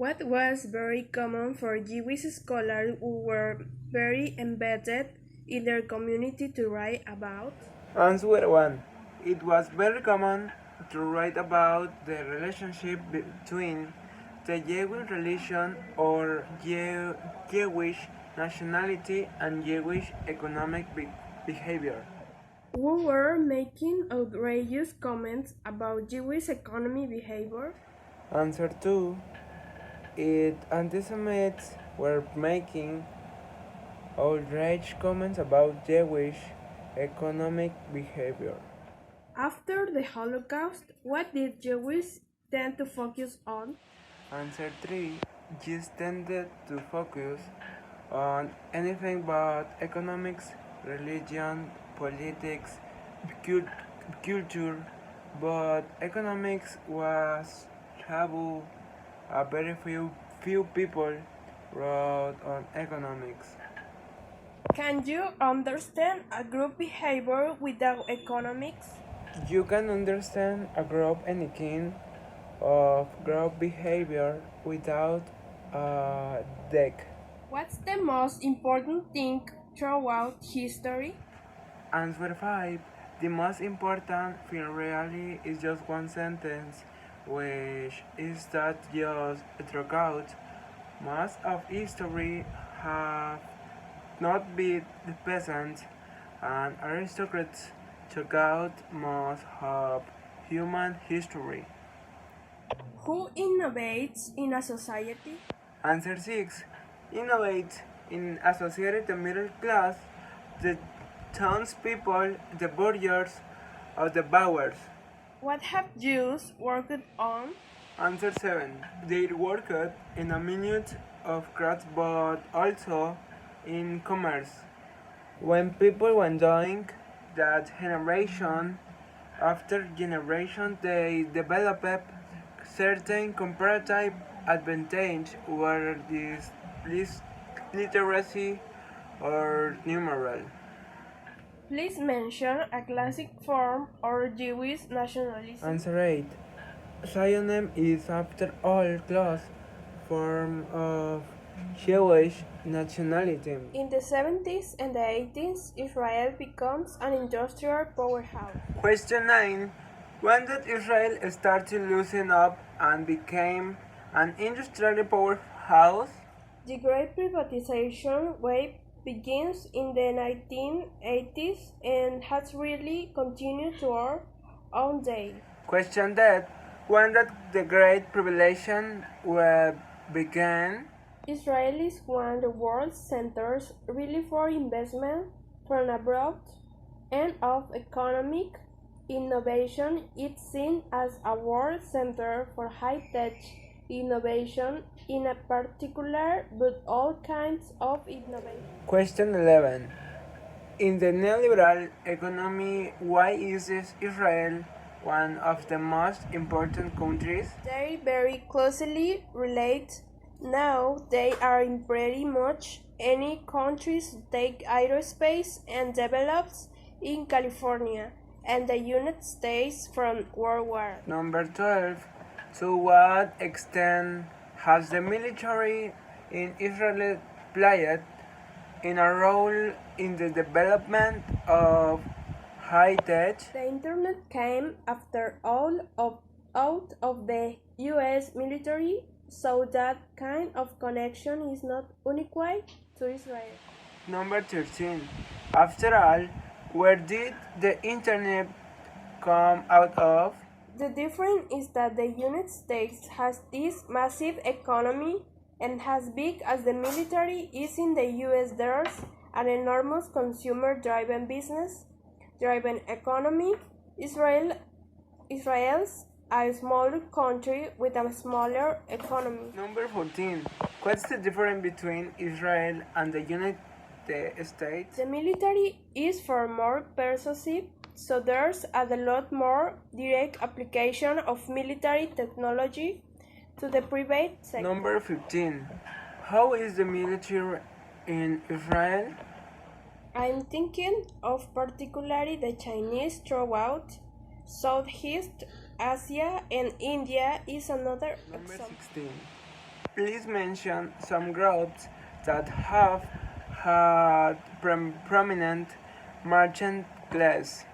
What was very common for Jewish scholars who were very embedded in their community to write about? Answer 1. It was very common to write about the relationship between the Jewish religion or Jewish nationality and Jewish economic behavior. Who were making outrageous comments about Jewish economy behavior? Answer 2. It anti-Semites were making outrage comments about Jewish economic behavior. After the Holocaust, what did Jews tend to focus on? Answer 3. Jews tended to focus on anything but economics, religion, politics, culture, but economics was taboo. A very few people wrote on economics. Can you understand a group behavior without economics? You can understand a group any kind of group behavior without a deck. What's the most important thing throughout history? Answer 5. The most important thing really is just one sentence, which is that just throughout most of history have not been the peasants and aristocrats throughout most of human history. Who innovates in a society? Answer 6. Innovate in associated the middle class, the townspeople, the burghers, or the bowers. What have Jews worked on? Answer 7. They worked in a minute of crafts but also in commerce. When people were dying, that generation after generation they developed certain comparative advantage where this literacy or numeral. Please mention a classic form of Jewish nationalism. Answer 8. Zionism is after all class form of Jewish nationalism. In the 70s and the 80s, Israel becomes an industrial powerhouse. Question 9. When did Israel start to loosen up and became an industrial powerhouse? The great privatization wave begins in the 1980s and has really continued to our own day. Question that. When did the great privatization wave began? Israel is one of the world's centers really for investment from abroad and of economic innovation. It's seen as a world center for high-tech innovation in a particular, but all kinds of innovation. Question 11. In the neoliberal economy, why is Israel one of the most important countries? They very closely relate. Now they are in pretty much any countries take aerospace and develops in California and the United States from World War. Number 12. To what extent has the military in Israel played in a role in the development of high tech? The internet came after all out of the US military, so that kind of connection is not unique to Israel. Number 13. After all, where did the internet come out of? The difference is that the United States has this massive economy, and as big as the military is in the US, there's an enormous consumer-driven business-driven economy. Israel's a smaller country with a smaller economy. Number 14. What's the difference between Israel and the United States? The military is far more persuasive, so there's a lot more direct application of military technology to the private sector. Number 15. How is the military in Israel? I'm thinking of particularly the Chinese throughout Southeast Asia, and India is another Number example. 16. Please mention some groups that have had prominent merchant class.